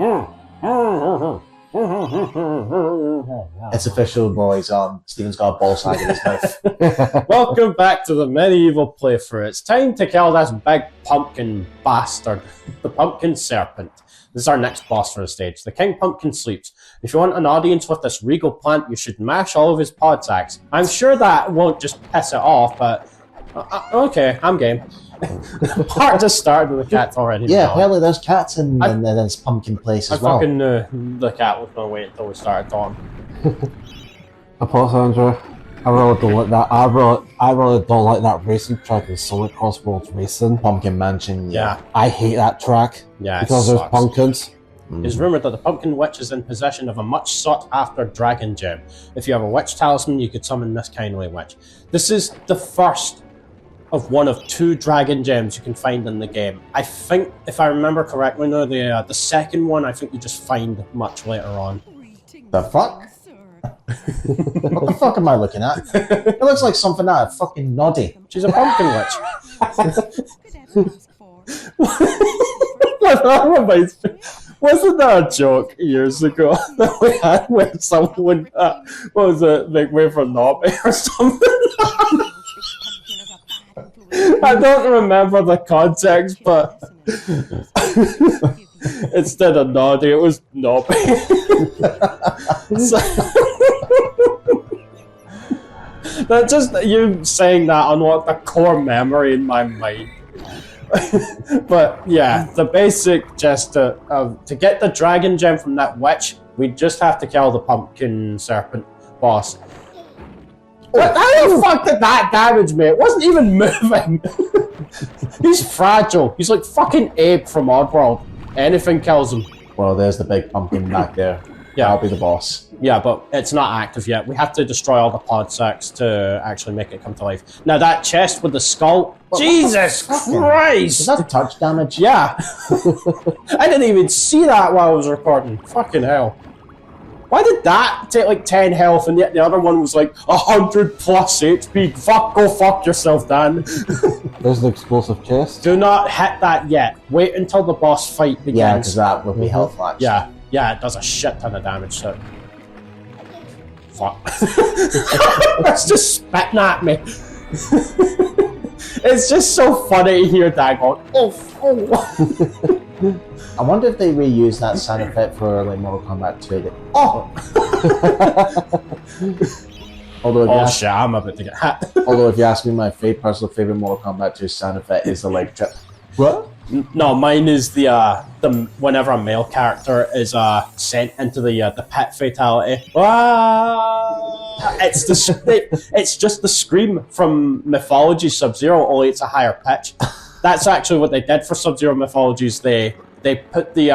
It's official, boys. Steven's got a ball sack in his mouth. Welcome back to the MediEvil playthrough. It's time to kill this big pumpkin bastard, the Pumpkin Serpent. This is our next boss for the stage. The King Pumpkin sleeps. If you want an audience with this regal plant, you should mash all of his pod sacks. I'm sure that won't just piss it off, but okay, I'm game. Part just started with the cats already. Yeah, apparently there's cats in this pumpkin place as well. I fucking the cat was going to wait until we started talking. Andrew. I really don't like that. I really don't like that racing track in Sonic Crossroads Racing. Pumpkin Mansion. Yeah. I hate that track. Yeah, because there's pumpkins. It's rumoured that the Pumpkin Witch is in possession of a much sought after dragon gem. If you have a witch talisman, you could summon this kindly witch. This is the first of one of 2 dragon gems you can find in the game. I think, if I remember correctly, no, the second one I think you just find much later on. The fuck? What the fuck am I looking at? It looks like something out of fucking Noddy. She's a pumpkin witch. Wasn't that a joke years ago that we had when someone, what was it, like way for Nobby or something? I don't remember the context, but instead of Noddy, it was Nobby. That just, you saying that unlocked a core memory in my mind. But yeah, the basic gist to get the dragon gem from that witch, we just have to kill the Pumpkin Serpent boss. What? How the fuck did that damage me? It wasn't even moving. He's fragile. He's like fucking Abe from Oddworld. Anything kills him. Well, there's the big pumpkin back there. Yeah, I'll be the boss. Yeah, but it's not active yet. We have to destroy all the pod sacks to actually make it come to life. Now that chest with the skull, well, Jesus Christ! Is that touch damage? Yeah. I didn't even see that while I was recording. Fucking hell. Why did that take like 10 health and yet the other one was like 100 plus HP? Go fuck yourself, Dan. There's an explosive chest. Do not hit that yet. Wait until the boss fight begins. Yeah, because that would be health lax. Yeah, it does a shit ton of damage, so... Fuck. It's just spitting at me. It's just so funny to hear that going, oh. I wonder if they reuse that sound effect for like Mortal Kombat 2. Although shit, I'm about to get hit. Although if you ask me, my personal favorite Mortal Kombat 2 sound effect is the leg trip. What? No, mine is the whenever a male character is sent into the pit fatality. It's just the scream from Mythology Sub-Zero, only it's a higher pitch. That's actually what they did for Sub-Zero Mythologies. They put the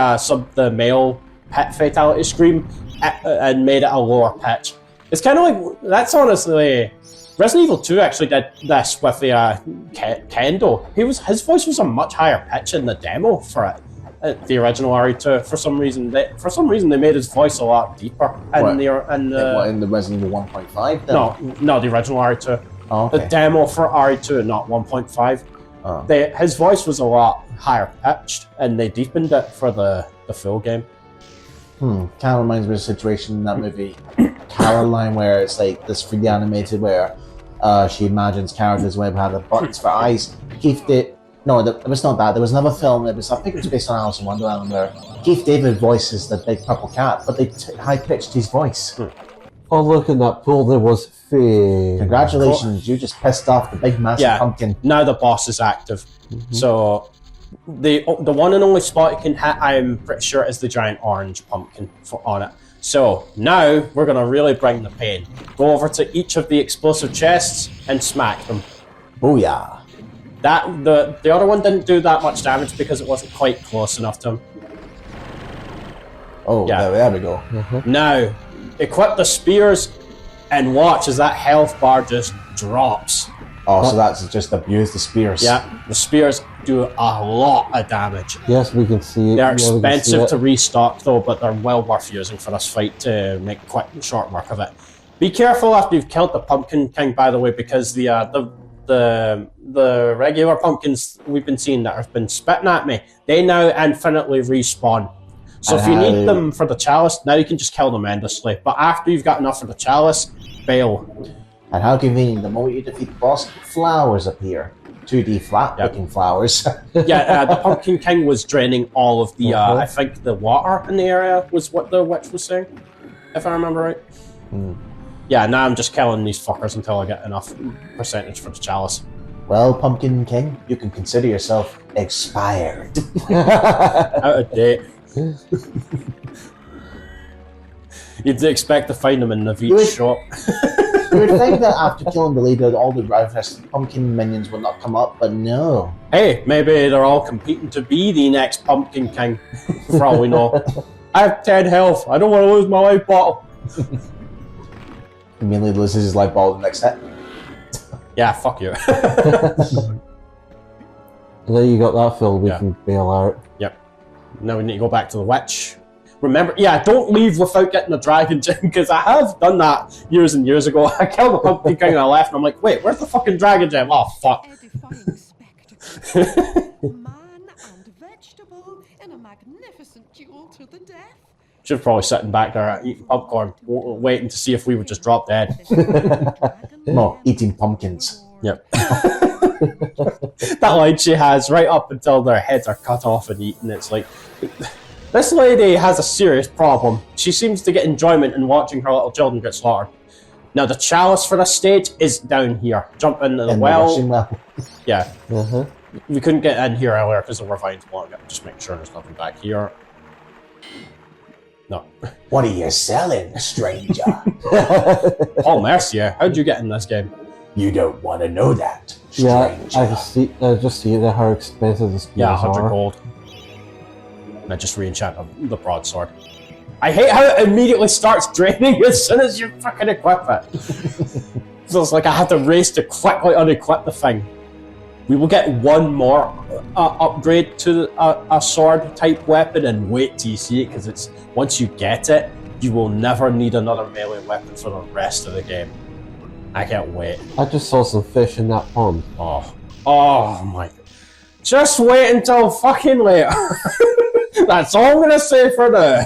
male pit fatality scream and made it a lower pitch. It's kind of like, that's honestly, Resident Evil 2 actually did this with the Kendo. His voice was a much higher pitch in the demo for it. The original RE2, for some reason they made his voice a lot deeper. In the Resident Evil 1.5? No, the original RE2. Oh, okay. The demo for RE2, not 1.5. Oh. His voice was a lot higher pitched, and they deepened it for the full game. Kind of reminds me of a situation in that movie, Caroline, where it's like this 3D animated where she imagines characters where had the buttons for eyes. No, it was not that. There was another film. I think it was based on Alice in Wonderland, where Keith David voices the big purple cat, but they high pitched his voice. Oh, look at that pool! There was fame. Congratulations, you just pissed off the big massive pumpkin. Now the boss is active, so the one and only spot you can hit, I'm pretty sure, is the giant orange pumpkin on it. So now we're gonna really bring the pain. Go over to each of the explosive chests and smack them. Booyah! The other one didn't do that much damage because it wasn't quite close enough to him. Oh, yeah. There we go. Now, equip the spears and watch as that health bar just drops. Oh, so that's just abuse the spears. Yeah, the spears do a lot of damage. Yes, we can see it. They're expensive to restock though, but they're well worth using for this fight to make quick, short work of it. Be careful after you've killed the Pumpkin King, by the way, because the regular pumpkins we've been seeing that have been spitting at me, they now infinitely respawn. So if you need them for the chalice, now you can just kill them endlessly. But after you've got enough for the chalice, bail. And how convenient, the moment you defeat the boss, flowers appear. 2D flat-looking flowers. Yeah, the Pumpkin King was draining all of the, I think the water in the area was what the witch was saying, if I remember right. Yeah, now I'm just killing these fuckers until I get enough percentage for the chalice. Well, Pumpkin King, you can consider yourself expired. Out of date. You'd expect to find them in the Veach shop. You would think that after killing the leader, all the rest pumpkin minions would not come up, but no. Hey, maybe they're all competing to be the next Pumpkin King, for all we know. I have 10 health. I don't want to lose my life bottle. Immediately loses his life ball the next hit. Yeah, fuck you. There you got that filled, we can bail out. Yep. Now we need to go back to the witch. Remember, don't leave without getting a dragon gem, because I have done that years and years ago. I killed the Pumpkin King and I left and I'm like, wait, where's the fucking dragon gem? Oh, fuck. Man and vegetable in a magnificent duel to the death. She was probably sitting back there eating popcorn, waiting to see if we would just drop dead. No, eating pumpkins. Yep. That line she has right up until their heads are cut off and eaten. It's like, this lady has a serious problem. She seems to get enjoyment in watching her little children get slaughtered. Now the chalice for this stage is down here. Jump into the well. Yeah. We couldn't get in here earlier because the ravines blocked it. Just make sure there's nothing back here. No. What are you selling, stranger? Oh, Mercier, how'd you get in this game? You don't want to know that, stranger. Yeah, I just see there how expensive the spears are. 100 gold. And I just re-enchant the broadsword. I hate how it immediately starts draining as soon as you fucking equip it. So it's like I have to race to quickly unequip the thing. We will get one more upgrade to a sword type weapon, and wait till you see it, because it's once you get it, you will never need another melee weapon for the rest of the game. I can't wait. I just saw some fish in that pond. Oh my. Just wait until fucking later. That's all I'm gonna say for now.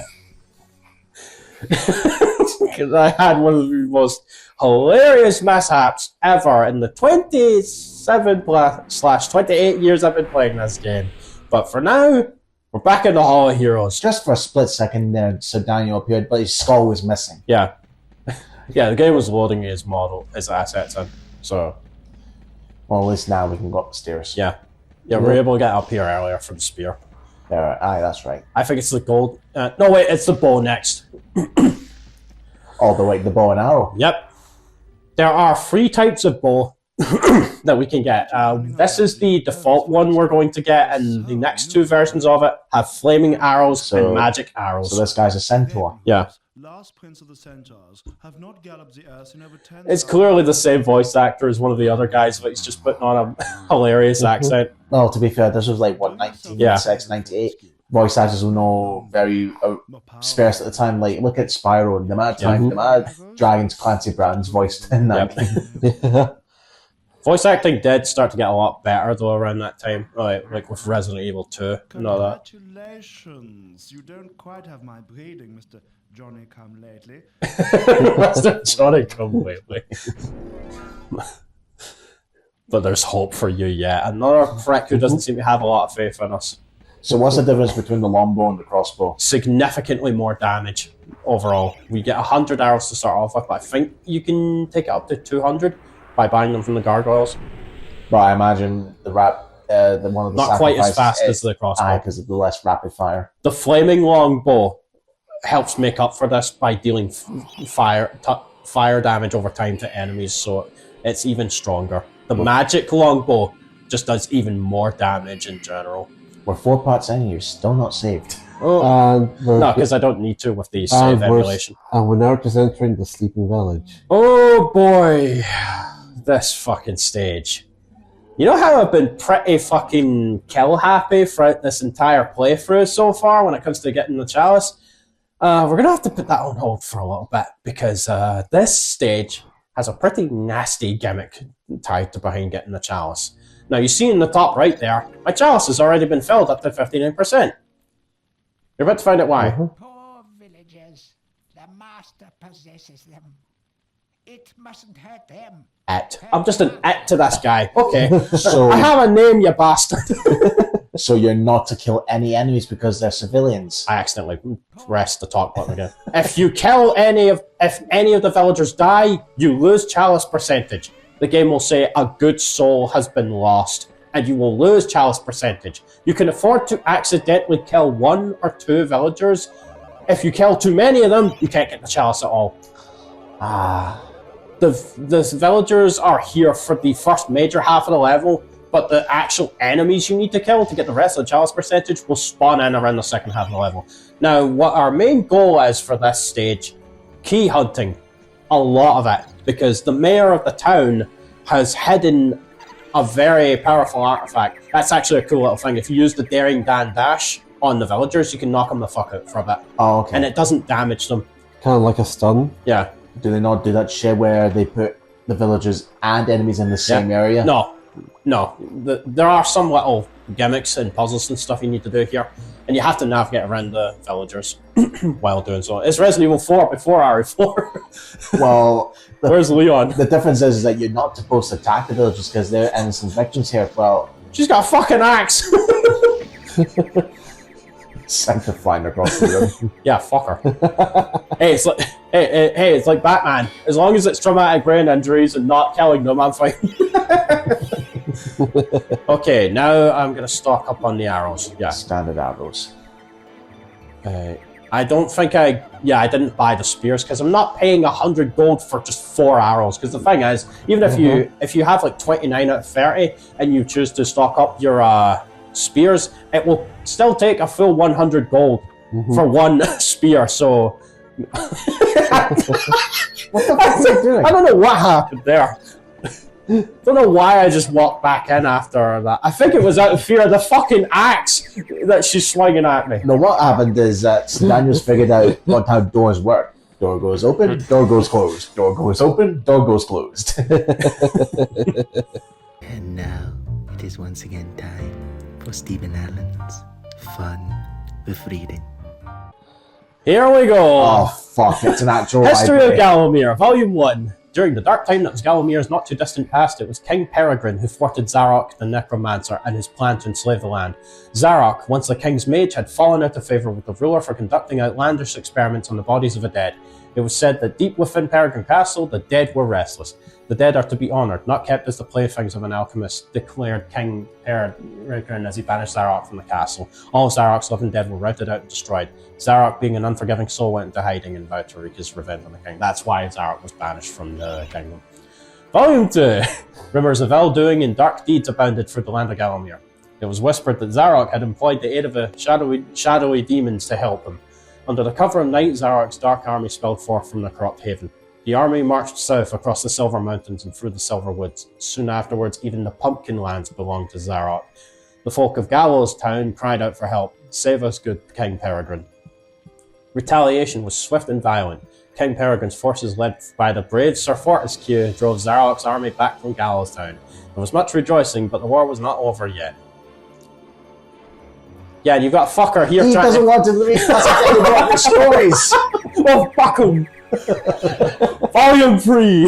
Because I had one of the most hilarious mishaps ever in the 27/28 years I've been playing this game. But for now, we're back in the Hall of Heroes. Just for a split second there, Sir Daniel appeared, but his skull was missing. Yeah. Yeah, the game was loading his assets in, so... Well, at least now we can go up the stairs. Yeah. Yeah, we were able to get up here earlier for the spear. Yeah, aye, that's right. I think it's the gold... no, wait, it's the bow next. All the way to the bow and arrow. Yep. There are 3 types of bow that we can get. This is the default one we're going to get, and the next 2 versions of it have flaming arrows and magic arrows. So this guy's a centaur. Yeah. Last prince of the centaurs have not galloped the earth in over 10. It's clearly the same voice actor as one of the other guys, but he's just putting on a hilarious accent. No, to be fair, this was like, what, 1996, 98? Voice actors were no very sparse at the time. Like, look at Spyro, and the amount of time, the amount of Dragons Clancy Brown's voiced in that game. Voice acting did start to get a lot better, though, around that time. Like with Resident Evil 2 and all that. Congratulations! You don't quite have my breeding, Mr. Johnny Come Lately. Mr. Johnny Come Lately. But there's hope for you yet. Another prick who doesn't seem to have a lot of faith in us. So what's the difference between the longbow and the crossbow? Significantly more damage overall. We get 100 arrows to start off with, but I think you can take it up to 200 by buying them from the gargoyles. But I imagine the one of the not quite as fast as the crossbow. Because of the less rapid fire. The flaming longbow helps make up for this by dealing fire damage over time to enemies, so it's even stronger. The magic longbow just does even more damage in general. We're 4 parts in, you're still not saved. No, because I don't need to with the save emulation. And we're now just entering the sleeping village. Oh boy, this fucking stage. You know how I've been pretty fucking kill happy throughout this entire playthrough so far when it comes to getting the chalice? We're gonna have to put that on hold for a little bit, because this stage has a pretty nasty gimmick tied to behind getting the chalice. Now you see in the top right there, my chalice has already been filled up to 59%. You're about to find out why. Poor villagers. The master possesses them. It mustn't hurt them. It. I'm just an it to this guy. Okay. So, I have a name, you bastard. so you're not to kill any enemies because they're civilians. I accidentally pressed the talk button again. If any of the villagers die, you lose chalice percentage. The game will say a good soul has been lost, and you will lose chalice percentage. You can afford to accidentally kill 1 or 2 villagers. If you kill too many of them, you can't get the chalice at all. The villagers are here for the first major half of the level, but the actual enemies you need to kill to get the rest of the chalice percentage will spawn in around the second half of the level. Now, what our main goal is for this stage, key hunting, a lot of it, because the mayor of the town has hidden a very powerful artifact. That's actually a cool little thing. If you use the Daring Dan Dash on the villagers, you can knock them the fuck out for a bit. Oh, okay. And it doesn't damage them. Kind of like a stun. Yeah. Do they not do that shit where they put the villagers and enemies in the same area? No. There are some little gimmicks and puzzles and stuff you need to do here, and you have to navigate around the villagers while doing so. It's Resident Evil 4 before RE4. Well, Where's Leon? the difference is that you're not supposed to attack the villagers because they're innocent victims here. Well, She's got a fucking axe. sanctifying across the room. Yeah, fuck her. Hey, it's like Batman. As long as it's traumatic brain injuries and not killing them, I'm fine. Okay, now I'm gonna stock up on the arrows. Yeah. Standard arrows. I don't think I didn't buy the spears because I'm not paying 100 gold for just 4 arrows. Because the thing is, even if you have like 29 out of 30 and you choose to stock up your spears, it will still take a full 100 gold for 1 spear. So What the fuck is it doing? I don't know what happened there. Don't know why I just walked back in after that. I think it was out of fear of the fucking axe that she's swinging at me. No, what happened is that Sir Daniel's figured out how doors work. Door goes open, door goes closed. Door goes open, door goes closed. And now it is once again time for Stephen Allen's Fun with Reading. Here we go. Oh fuck! It's an actual History of library. Gallowmere, Volume 1. During the dark time that was Gallowmere's not too distant past, it was King Peregrine who thwarted Zarok the Necromancer and his plan to enslave the land. Zarok, once the king's mage, had fallen out of favour with the ruler for conducting outlandish experiments on the bodies of the dead. It was said that deep within Peregrine Castle, the dead were restless. The dead are to be honoured, not kept as the playthings of an alchemist, declared King Peregrine as he banished Zarok from the castle. All of Zarok's living dead were routed out and destroyed. Zarok, being an unforgiving soul, went into hiding and vowed to wreak his revenge on the king. That's why Zarok was banished from the kingdom. Volume 2. Rumours of ill-doing and dark deeds abounded through the land of Gallowmere. It was whispered that Zarok had employed the aid of a shadowy demons to help him. Under the cover of night, Zarok's dark army spilled forth from the corrupt haven. The army marched south across the Silver Mountains and through the Silver Woods. Soon afterwards, even the Pumpkin Lands belonged to Zarok. The folk of Gallows Town cried out for help. Save us, good King Peregrine. Retaliation was swift and violent. King Peregrine's forces, led by the brave Sir Fortesque, drove Zarok's army back from Gallows Town. There was much rejoicing, but the war was not over yet. Yeah, and you've got a fucker here He trying doesn't want to read the stories. Well, fuck him! Volume 3!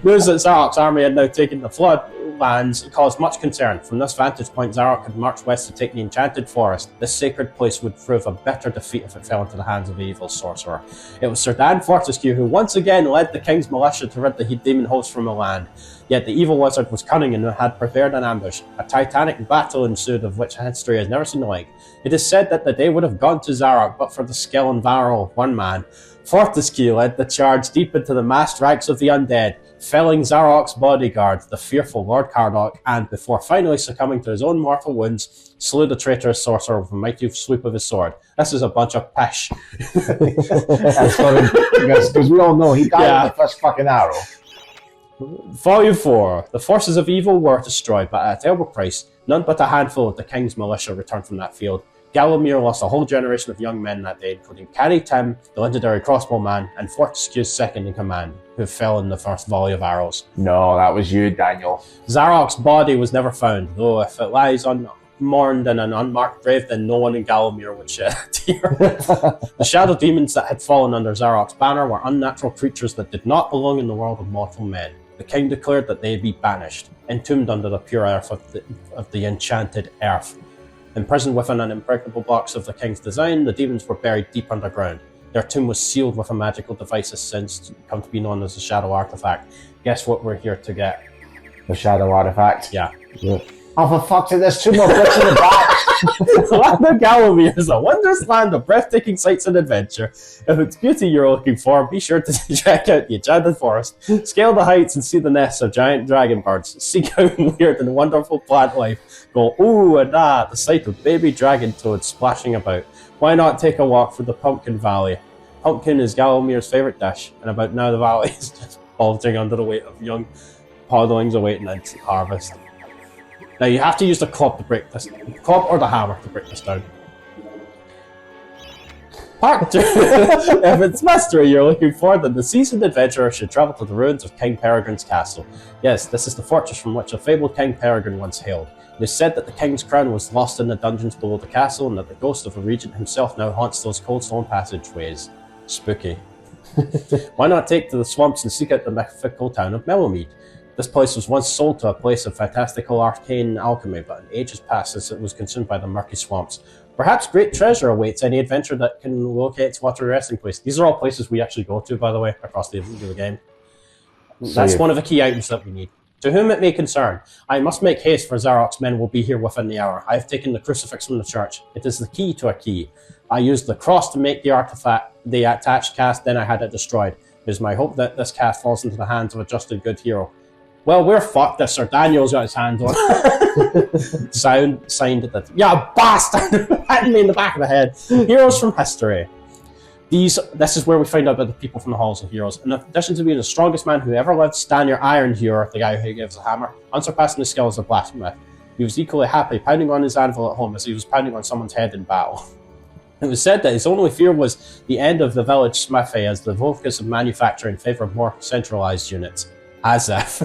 News that Zarok's army had now taken the floodlands caused much concern. From this vantage point, Zarok had marched west to take the Enchanted Forest. This sacred place would prove a bitter defeat if it fell into the hands of the evil sorcerer. It was Sir Daniel Fortesque who once again led the king's militia to rid the demon host from the land. Yet the evil wizard was cunning and had prepared an ambush. A titanic battle ensued of which history has never seen the like. It is said that the day would have gone to Zarok but for the skill and valor of one man. Fortesque led the charge deep into the massed ranks of the undead, felling Zarok's bodyguard, the fearful Lord Cardok, and before finally succumbing to his own mortal wounds, slew the traitorous sorcerer with a mighty sweep of his sword. This is a bunch of pish. That's funny, because we all know he died with the first fucking arrow. Volume 4. The forces of evil were destroyed, but at a terrible price. None but a handful of the king's militia returned from that field. Gallowmere lost a whole generation of young men that day, including Carrie Tim, the legendary crossbow man, and Fortescue's second in command, who fell in the first volley of arrows. No, that was you, Daniel. Zarok's body was never found, though if it lies mourned in an unmarked grave, then no one in Gallowmere would shed a tear. The shadow demons that had fallen under Zarok's banner were unnatural creatures that did not belong in the world of mortal men. The king declared that they be banished, entombed under the pure earth of the enchanted earth. Imprisoned within an impregnable box of the king's design, the demons were buried deep underground. Their tomb was sealed with a magical device has since come to be known as the Shadow Artifact. Guess what we're here to get? The Shadow Artifact. Yeah. Oh, for fuck's sake, there's 2 more bricks in the back! The land of Gallowmere is a wondrous land of breathtaking sights and adventure. If it's beauty you're looking for, be sure to check out the Enchanted Forest, scale the heights and see the nests of giant dragon birds, seek out weird and wonderful plant life, go ooh and ah at the sight of baby dragon toads splashing about. Why not take a walk through the Pumpkin Valley? Pumpkin is Gallowmere's favourite dish, and about now the valley is just bulging under the weight of young podlings awaiting its harvest. Now you have to use the club or the hammer to break this down. Part 2. If it's mystery you're looking for, then the seasoned adventurer should travel to the ruins of King Peregrine's castle. Yes, this is the fortress from which the fabled King Peregrine once hailed. It is said that the king's crown was lost in the dungeons below the castle, and that the ghost of the regent himself now haunts those cold stone passageways. Spooky. Why not take to the swamps and seek out the mythical town of Mellowmead? This place was once sold to a place of fantastical arcane alchemy, but in ages past since it was consumed by the murky swamps. Perhaps great treasure awaits any adventurer that can locate its watery resting place. These are all places we actually go to, by the way, across the game. That's one of the key items that we need. To whom it may concern, I must make haste, for Zarok's men will be here within the hour. I have taken the crucifix from the church. It is the key to a key. I used the cross to make the artifact, the attached cast, then I had it destroyed. It is my hope that this cast falls into the hands of a just and good hero. Well, we're fucked if Sir Daniel's got his hands on it. Signed that. Yeah, bastard! Hitting me in the back of the head. Heroes from history. This is where we find out about the people from the Halls of Heroes. In addition to being the strongest man who ever lived, Stanir Ironhewr, the guy who gives the hammer, unsurpassing his skill as a blacksmith. He was equally happy pounding on his anvil at home as he was pounding on someone's head in battle. It was said that his only fear was the end of the village smithy as the focus of manufacturing favoured more centralised units. As if.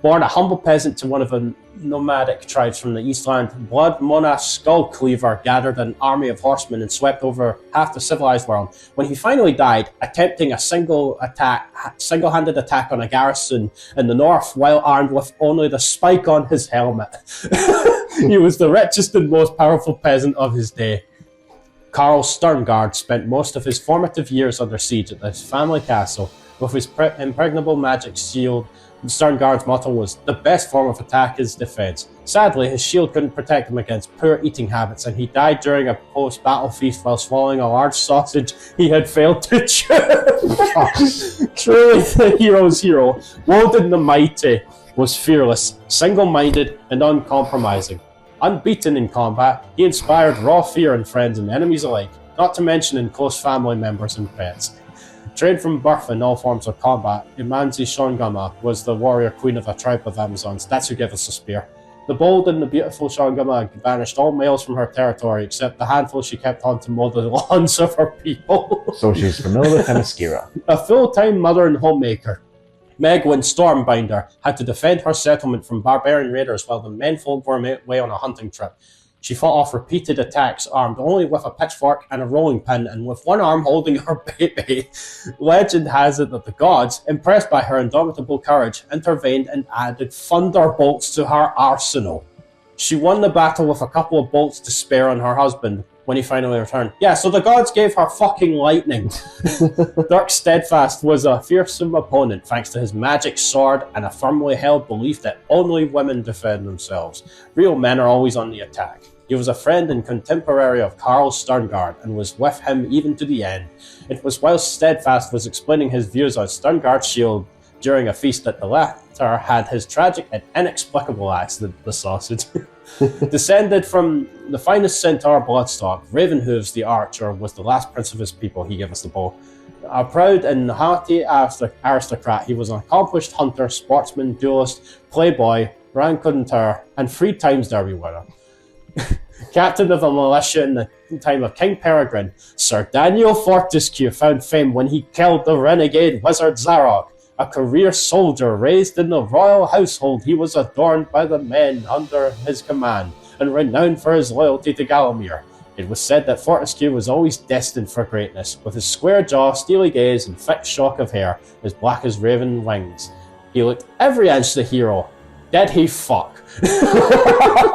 Born a humble peasant to one of the nomadic tribes from the Eastland, Blood Mona Skullcleaver gathered an army of horsemen and swept over half the civilized world. When he finally died, attempting a single-handed attack on a garrison in the north while armed with only the spike on his helmet. He was the richest and most powerful peasant of his day. Carl Sterngard spent most of his formative years under siege at his family castle. With his impregnable magic shield, Sterngard's motto was, "The best form of attack is defense." Sadly, his shield couldn't protect him against poor eating habits, and he died during a post-battle feast while swallowing a large sausage he had failed to chew. Truly the hero's hero, Woden the Mighty, was fearless, single-minded, and uncompromising. Unbeaten in combat, he inspired raw fear in friends and enemies alike, not to mention in close family members and pets. Trained from birth in all forms of combat, Imanzi Shongama was the warrior queen of a tribe of Amazons. That's who gave us the spear. The bold and the beautiful Shongama banished all males from her territory, except the handful she kept on to mow the lawns of her people. So she's familiar with Themyscira. A full-time mother and homemaker, Megwin Stormbinder had to defend her settlement from barbarian raiders while the menfolk were away on a hunting trip. She fought off repeated attacks armed only with a pitchfork and a rolling pin and with one arm holding her baby. Legend has it that the gods, impressed by her indomitable courage, intervened and added thunderbolts to her arsenal. She won the battle with a couple of bolts to spare on her husband when he finally returned. Yeah, so the gods gave her fucking lightning. Dirk Steadfast was a fearsome opponent thanks to his magic sword and a firmly held belief that only women defend themselves. Real men are always on the attack. He was a friend and contemporary of Carl Sterngard and was with him even to the end. It was while Steadfast was explaining his views on Sterngard's shield during a feast that the latter had his tragic and inexplicable accident, the sausage. Descended from the finest centaur bloodstock, Ravenhooves the Archer was the last prince of his people. He gave us the bow. A proud and haughty aristocrat, he was an accomplished hunter, sportsman, duelist, playboy, raconteur, and 3 times Derby winner. Captain of a militia in the time of King Peregrine, Sir Daniel Fortesque found fame when he killed the renegade wizard Zarok. A career soldier raised in the royal household, he was adorned by the men under his command. and renowned for his loyalty to Gallowmere. It was said that Fortesque was always destined for greatness, with his square jaw, steely gaze, and thick shock of hair, as black as raven wings. He looked every inch the hero. Did he fuck?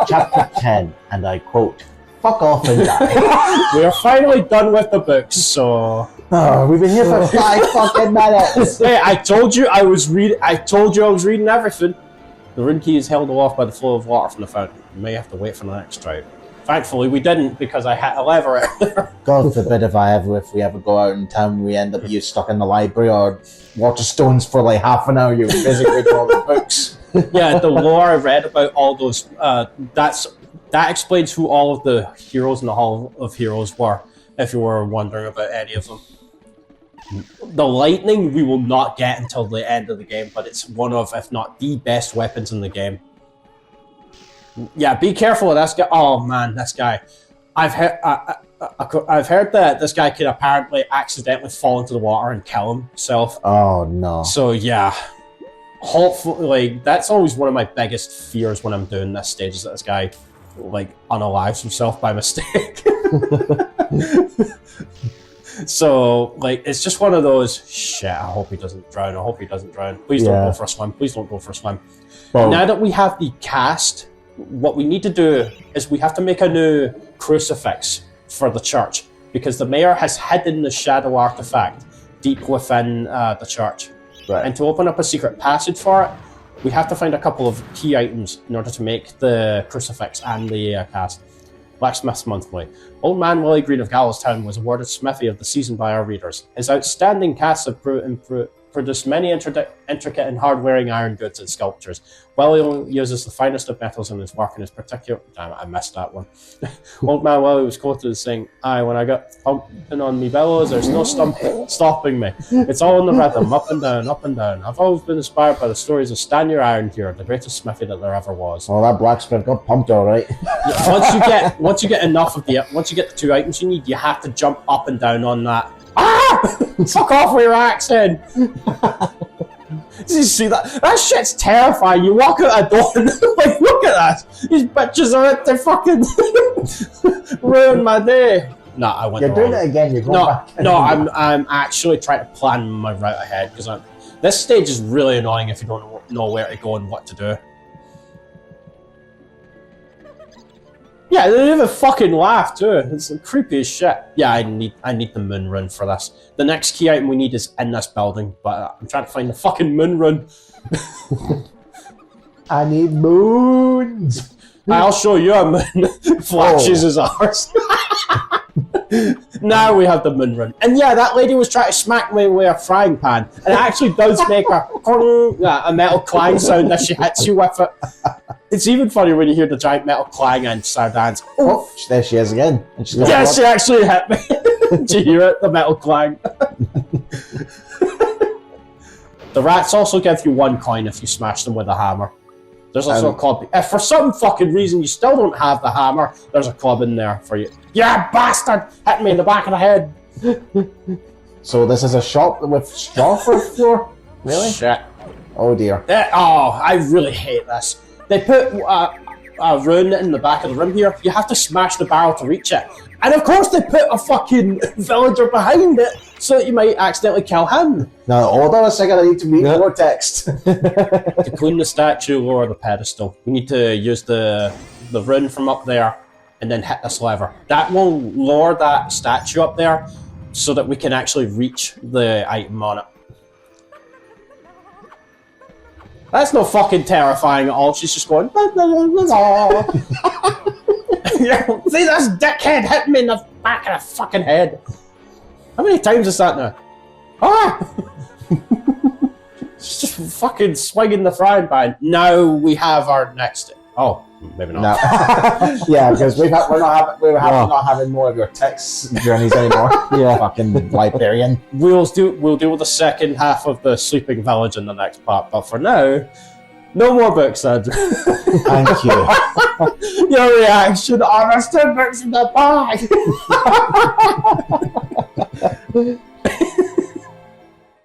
Chapter 10, and I quote, "Fuck off and die." We are finally done with the books, so... Oh, we've been here for 5 fucking minutes. Hey, I told you I was reading everything. The rune key is held aloft by the flow of water from the fountain. You may have to wait for the next try. Thankfully, we didn't, because I had to lever it. God forbid if we ever go out in town, we end up you stuck in the library or Waterstones for like half an hour. You physically draw the books. Yeah, the lore I read about all those. That explains who all of the heroes in the Hall of Heroes were. If you were wondering about any of them, the lightning we will not get until the end of the game, but it's one of, if not the best weapons in the game. Yeah, be careful of this guy. Oh man, this guy. I've heard that this guy could apparently accidentally fall into the water and kill himself. Oh no. So yeah, hopefully, like, that's always one of my biggest fears when I'm doing this stage, is that this guy like unalives himself by mistake. So like, it's just one of those, shit, I hope he doesn't drown, I hope he doesn't drown. Please don't go for a swim, please don't go for a swim. Well, now that we have the cast, what we need to do is we have to make a new crucifix for the church, because the mayor has hidden the shadow artifact deep within the church. Right. And to open up a secret passage for it, we have to find a couple of key items in order to make the crucifix and the cast. Blacksmith's Monthly. Old man Willie Green of Gallostown was awarded Smithy of the Season by our readers. His outstanding casts have produced many intricate and hard-wearing iron goods and sculptures. Willie uses the finest of metals in his work, and his particular... Damn it, I missed that one. Old man Willie was quoted as saying, "Aye, when I got pumping on me bellows, there's no stopping me. It's all in the rhythm, up and down, up and down. I've always been inspired by the stories of Stan Your Iron here, the greatest smithy that there ever was." Well, that blacksmith got pumped all right. Once you get enough of once you get the 2 items you need, you have to jump up and down on that. Ah! Fuck off with your accent! Did you see that? That shit's terrifying. You walk out a door and like, look at that! These bitches are at their fucking ruin my day. No, I went You're wrong. doing it again. You're going back. No, I'm actually trying to plan my route ahead, because this stage is really annoying if you don't know where to go and what to do. Yeah, they even fucking laugh too. It's creepy as shit. Yeah, I need the moon rune for this. The next key item we need is in this building, but I'm trying to find the fucking moon rune. I need moons. I'll show you a moon. Flashes his arse. Now we have the moon rune. And yeah, that lady was trying to smack me with a frying pan, and it actually does make a metal clang sound as she hits you with it. It's even funny when you hear the giant metal clang and Sir Dan's. Oh, there she is again. And she's Yeah, she actually hit me. Did you hear it? The metal clang. The rats also give you 1 coin if you smash them with a hammer. There's also a club. If for some fucking reason you still don't have the hammer, there's a club in there for you. Yeah, bastard! Hit me in the back of the head. So this is a shop with straw for a floor? Really? Shit. Oh dear. I really hate this. They put a rune in the back of the room here. You have to smash the barrel to reach it. And of course they put a fucking villager behind it, so that you might accidentally kill him. Now, hold on a second, I need to read more text. To clean the statue, lower the pedestal. We need to use the rune from up there and then hit this lever. That will lower that statue up there so that we can actually reach the item on it. That's no fucking terrifying at all. She's just going... Yeah, see, this dickhead hit me in the back of the fucking head. How many times is that now? Ah! She's just fucking swinging the frying pan. Now we have our next... Oh, maybe not. No. Yeah, because we're not having more of your text journeys anymore. Yeah, fucking librarian. We'll deal with the second half of the sleeping village in the next part, but for now, no more books, Andrew. Thank you. Your reaction, there's 2 books in the bag.